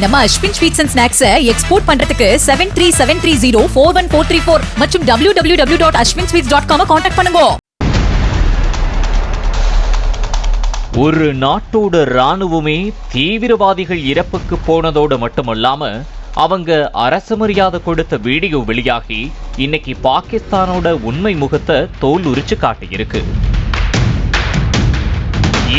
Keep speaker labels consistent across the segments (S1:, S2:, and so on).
S1: நம்ம Ashwin sweets and snacks export பண்றதுக்கு 7373041434 மற்றும் www.ashwinsweets.com கான்டாக்ட் பண்ணுங்க.
S2: ஒரு நாட்டோட ராணுவமே தீவிரவாதிகள் இறப்புக்கு போனதோடு மட்டுமல்லாம அவங்க அரசு மரியாதை கொடுத்த வீடியோ வெளியாகி இன்னைக்கு பாகிஸ்தானோட உண்மை முகத்தை தோல் உரிச்சு காட்டியிருக்கு.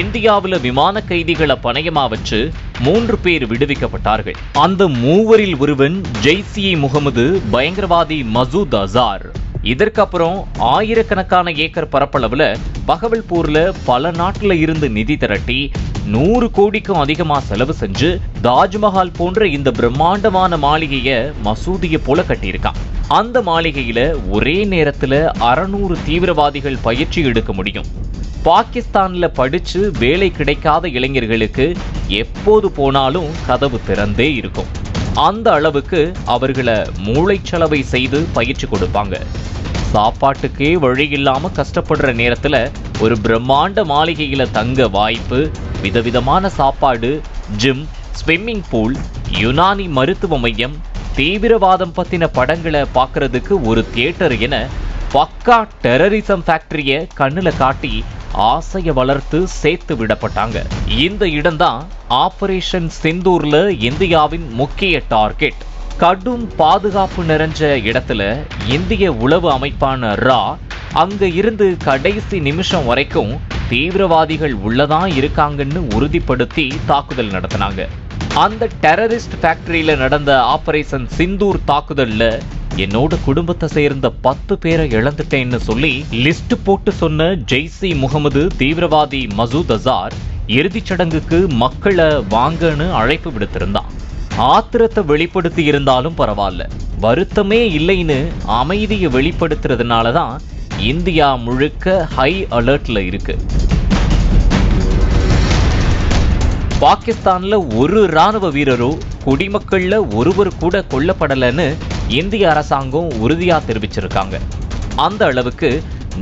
S2: இந்தியாவில் விமான கைதிகளை பணயமா வச்சு 3 பேர் விடுவிக்கப்பட்டார்கள். அந்த 3வரில் ஒருவன் ஜெய்ஷ்-இ-முகமது பயங்கரவாதி மசூத் அசார். இதற்கப்புறம் ஆயிரக்கணக்கான ஏக்கர் பரப்பளவுல பகவல்பூர்ல பல நாட்டுல இருந்து நிதி திரட்டி 100 கோடிக்கும் அதிகமா செலவு செஞ்சு தாஜ்மஹால் போன்ற இந்த பிரம்மாண்டமான மாளிகைய மசூதியை போல கட்டியிருக்கான். அந்த மாளிகையில ஒரே நேரத்துல 600 தீவிரவாதிகள் பயிற்சி எடுக்க முடியும். பாகிஸ்தான்ல படிச்சு வேலை கிடைக்காத இளைஞர்களுக்கு எப்போது போனாலும் கதவு திறந்தே இருக்கும். அந்த அளவுக்கு அவர்களை மூளைச்சலவை செய்து பயிற்சி கொடுப்பாங்க. சாப்பாட்டுக்கே வழி இல்லாம கஷ்டப்படுற நேரத்துல ஒரு பிரம்மாண்ட மாளிகையில தங்க வாய்ப்பு, விதவிதமான சாப்பாடு, ஜிம், ஸ்விம்மிங் பூல், யுனானி மருத்துவ மையம், தீவிரவாதம் பத்தின படங்களை பார்க்கறதுக்கு ஒரு தியேட்டர் என பக்கா டெரரிசம் ஃபேக்டரிய கண்ணுல காட்டி ஆசைய வளர்த்து சேர்த்து விடப்பட்டாங்க. இந்த இடம்தான் ஆபரேஷன் சிந்தூர்ல இந்தியாவின் முக்கிய டார்கெட். கடும் பாதுகாப்பு நிறைஞ்ச இடத்துல இந்திய உளவு அமைப்பான ரா அங்க இருந்து கடைசி நிமிஷம் வரைக்கும் தீவிரவாதிகள் உள்ளதான் இருக்காங்கன்னு உறுதிப்படுத்தி தாக்குதல் நடத்தினாங்க. அந்த டெரரிஸ்ட் ஃபேக்டரியில நடந்த ஆபரேஷன் சிந்தூர் தாக்குதல்ல என்னோட குடும்பத்தை சேர்ந்த 10 பேரை இழந்துட்டேன்னு சொல்லி லிஸ்ட் போட்டு சொன்ன ஜெய்ஷ்-இ-முகமது தீவிரவாதி மசூத் அசார் இறுதிச் சடங்குக்கு மக்களை வாங்கன்னு அழைப்பு விடுத்திருந்தான். ஆத்திரத்தை வெளிப்படுத்தி இருந்தாலும் பரவாயில்ல, வருத்தமே இல்லைன்னு அமைதியை வெளிப்படுத்துறதுனாலதான் இந்தியா முழுக்க ஹை அலர்ட்ல இருக்கு. பாகிஸ்தான்ல ஒரு ராணுவ வீரரோ குடிமக்கள்ல ஒருவர் கூட கொல்லப்படலன்னு இந்திய அரசாங்கம் உறுதியா தெரிவிச்சிருக்காங்க. அந்த அளவுக்கு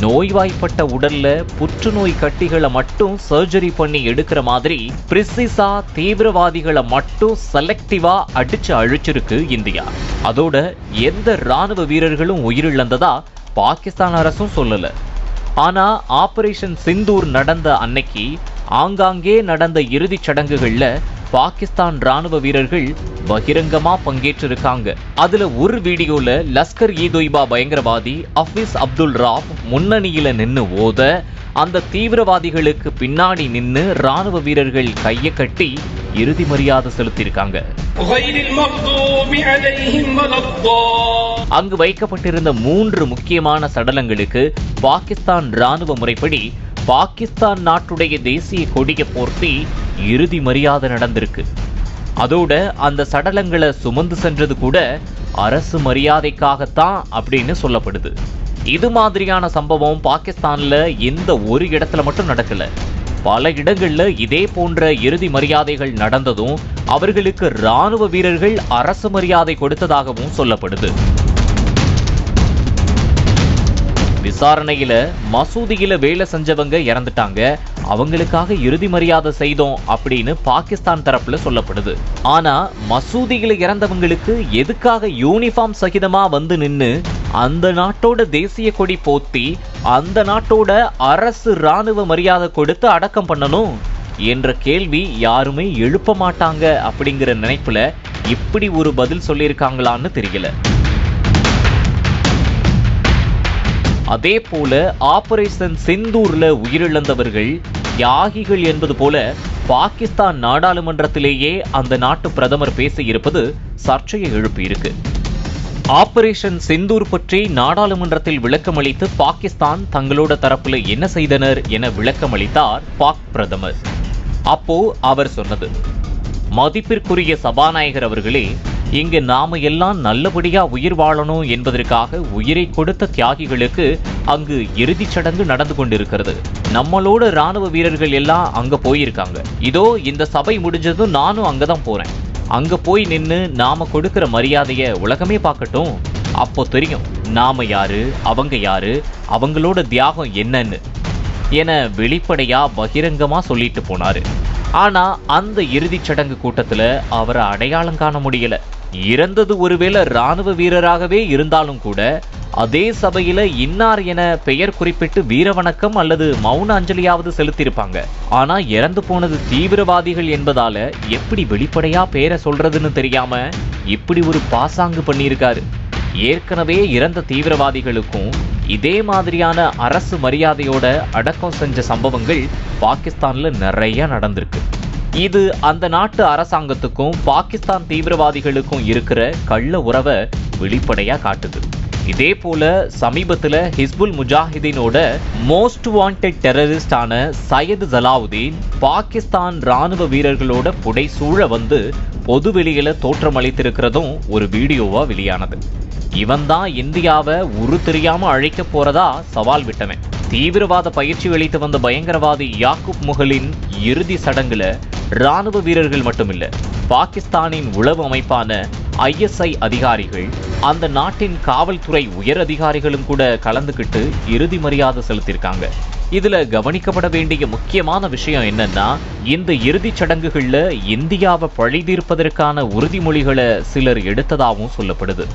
S2: நோய்வாய்ப்பட்ட உடல்ல புற்றுநோய் கட்டிகளை மட்டும் சர்ஜரி பண்ணி எடுக்கிற மாதிரி பிரிசிசா தீவிரவாதிகளை மட்டும் செலக்டிவா அடிச்சு அழிச்சிருக்கு இந்தியா. அதோட எந்த ராணுவ வீரர்களும் உயிரிழந்ததா பாகிஸ்தான் அரசும் சொல்லல. ஆனா ஆபரேஷன் சிந்தூர் நடந்த அன்னைக்கு ஆங்காங்கே நடந்த இறுதிச் சடங்குகள்ல பாகிஸ்தான் ராணுவ வீரர்கள் பகிரங்கமா பங்கேற்றிருக்காங்க. அதுல ஒரு வீடியோல லஷ்கர்-இ-தொய்பா பயங்கரவாதி ஹஃபீஸ் அப்துல் ராஃப் முன்னணியில நின்னு ஓத, அந்த தீவிரவாதிகளுக்கு பின்னாடி நின்னு ராணுவ வீரர்கள் கைய கட்டி இறுதி மரியாதை செலுத்தியிருக்காங்க. அங்கு வைக்கப்பட்டிருந்த 3 முக்கியமான சடலங்களுக்கு பாகிஸ்தான் ராணுவ முறைப்படி பாகிஸ்தான் நாட்டுடைய தேசிய கொடியை போர்த்தி இறுதி மரியாதை நடந்திருக்கு. அதோட அந்த சடலங்களை சுமந்து சென்றது கூட அரசு மரியாதைக்காகத்தான் அப்படின்னு சொல்லப்படுது. இது மாதிரியான சம்பவம் பாகிஸ்தான்ல எந்த ஒரு இடத்துல மட்டும் நடக்கல. பல இடங்கள்ல இதே போன்ற இறுதி மரியாதைகள் நடந்ததும் அவர்களுக்கு ராணுவ வீரர்கள் அரசு மரியாதை கொடுத்ததாகவும் சொல்லப்படுது. விசாரணையில மசூதியில வேலை செஞ்சவங்க இறந்துட்டாங்க, அவங்களுக்காக இறுதி மரியாதை செய்தோம் அப்படின்னு பாகிஸ்தான் தரப்புல சொல்லப்படுது. ஆனா மசூதியில இறந்தவங்களுக்கு எதுக்காக யூனிஃபார்ம் சகிதமா வந்து நின்னு அந்த நாட்டோட தேசிய கொடி போத்தி அந்த நாட்டோட அரசு ராணுவ மரியாதை கொடுத்து அடக்கம் பண்ணணும் என்ற கேள்வி யாருமே எழுப்ப மாட்டாங்க அப்படிங்கிற நினைப்புல இப்படி ஒரு பதில் சொல்லியிருக்காங்களான்னு தெரியல. அதே போல ஆபரேஷன் சிந்தூர்ல உயிரிழந்தவர்கள் தியாகிகள் என்பது போல பாகிஸ்தான் நாடாளுமன்றத்திலேயே அந்த நாட்டு பிரதமர் பேசியிருப்பது சர்ச்சையை எழுப்பியிருக்கு. ஆபரேஷன் சிந்தூர் பற்றி நாடாளுமன்றத்தில் விளக்கமளித்து பாகிஸ்தான் தங்களோட தரப்புல என்ன செய்தனர் என விளக்கமளித்தார் பாக் பிரதமர். அப்போ அவர் சொன்னது, மதிப்பிற்குரிய சபாநாயகர் அவர்களே, இங்கு நாம எல்லாம் நல்லபடியா உயிர் வாழணும் என்பதற்காக உயிரை கொடுத்த தியாகிகளுக்கு அங்கு இறுதிச் சடங்கு நடந்து கொண்டிருக்கிறது. நம்மளோட ராணுவ வீரர்கள் எல்லாம் அங்க போயிருக்காங்க. இதோ இந்த சபை முடிஞ்சதும் நானும் அங்கதான் போறேன். அங்க போய் நின்னு நாம கொடுக்கிற மரியாதைய உலகமே பார்க்கட்டும். அப்போ தெரியும் நாம யாரு, அவங்க யாரு, அவங்களோட தியாகம் என்னன்னு என வெளிப்படையா பகிரங்கமா சொல்லிட்டு போனாரு. ஆனா அந்த இறுதிச் சடங்கு கூட்டத்துல அவரை அடையாளம் காண முடியல. இறந்தது ஒருவேளை ராணுவ வீரராகவே இருந்தாலும் கூட அதே சபையில இன்னார் என பெயர் குறிப்பிட்டு வீரவணக்கம் அல்லது மௌன அஞ்சலியாவது செலுத்தியிருப்பாங்க. ஆனா இறந்து போனது தீவிரவாதிகள் என்பதால எப்படி வெளிப்படையா பேரை சொல்றதுன்னு தெரியாம இப்படி ஒரு பாசாங்கு பண்ணியிருக்காரு. ஏற்கனவே இறந்த தீவிரவாதிகளுக்கும் இதே மாதிரியான அரசு மரியாதையோட அடக்கம் செஞ்ச சம்பவங்கள் பாகிஸ்தான்ல நிறைய நடந்திருக்கு. இது அந்த நாட்டு அரசாங்கத்துக்கும் பாகிஸ்தான் தீவிரவாதிகளுக்கும் இருக்கிற கள்ள உறவை வெளிப்படையா காட்டுது. இதே போல சமீபத்துல ஹிஸ்புல் முஜாஹிதீனோட மோஸ்ட் வாண்டட் டெரரிஸ்டான சையது ஜலாவுதீன் பாகிஸ்தான் ராணுவ வீரர்களோட புடைசூழ வந்து பொதுவெளியில தோற்றமளித்திருக்கிறதும் ஒரு வீடியோவா வெளியானது. இவன் தான் இந்தியாவை உரு தெரியாம அழைக்க போறதா சவால் விட்டவன். தீவிரவாத பயிற்சி அளித்து வந்த பயங்கரவாதி யாக்கூப் முகலின் இறுதி சடங்குல ராணுவ வீரர்கள் மட்டுமில்ல, பாகிஸ்தானின் உளவு அமைப்பான ISI அதிகாரிகள், அந்த நாட்டின் காவல்துறை உயர் அதிகாரிகளும் கூட கலந்துக்கிட்டு இறுதி மரியாதை செலுத்தியிருக்காங்க. இதுல கவனிக்கப்பட வேண்டிய முக்கியமான விஷயம் என்னன்னா, இந்த இறுதிச் சடங்குகள்ல இந்தியாவை பழிதீர்ப்பதற்கான உறுதிமொழிகளை சிலர் எடுத்ததாகவும் சொல்லப்படுது.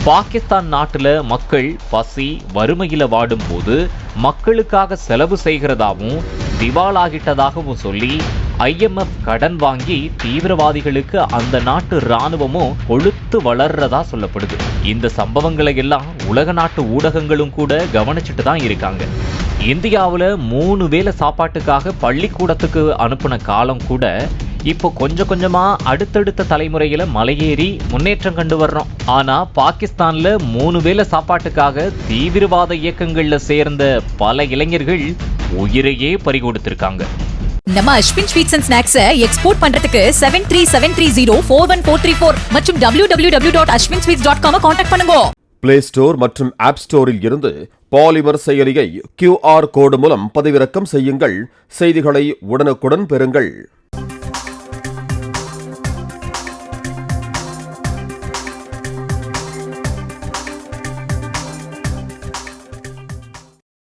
S2: பாகிஸ்தான் நாட்டுல மக்கள் பசி வறுமையில வாடும் போது மக்களுக்காக செலவு செய்கிறதாகவும் திவாலாகிட்டதாகவும் சொல்லி IMF கடன் வாங்கி தீவிரவாதிகளுக்கு அந்த நாட்டு இராணுவமும் கொழுத்து வளர்றதா சொல்லப்படுது. இந்த சம்பவங்களை எல்லாம் உலக நாட்டு ஊடகங்களும் கூட கவனிச்சுட்டு தான் இருக்காங்க. இந்தியாவில் 3 வேளை சாப்பாட்டுக்காக பள்ளிக்கூடத்துக்கு அனுப்பின காலம் கூட இப்போ கொஞ்சம் கொஞ்சமா அடுத்தடுத்த தலைமுறையில மலையேறி முன்னேற்றம் கண்டு வர்றோம். ஆனா பாகிஸ்தான்ல 3 வேளை சாப்பாட்டுக்காக தீவிரவாத இயக்கங்கள்ல சேர்ந்த பல இளைஞர்கள் உயிரையே பறிகொடுத்திருக்காங்க.
S1: நம்ம Ashwin sweets and snacks export பண்றதுக்கு 7373041434 மற்றும் www.ashwinsweets.com கான்டாக்ட் பண்ணுங்க.
S3: பிளே ஸ்டோர் மற்றும் ஆப் ஸ்டோரில் இருந்து பாலிமர் செயலியை QR கோடு மூலம் பதிவிறக்கம் செய்யுங்கள். செய்திகளை உடனுக்குடன் பெறுங்கள்.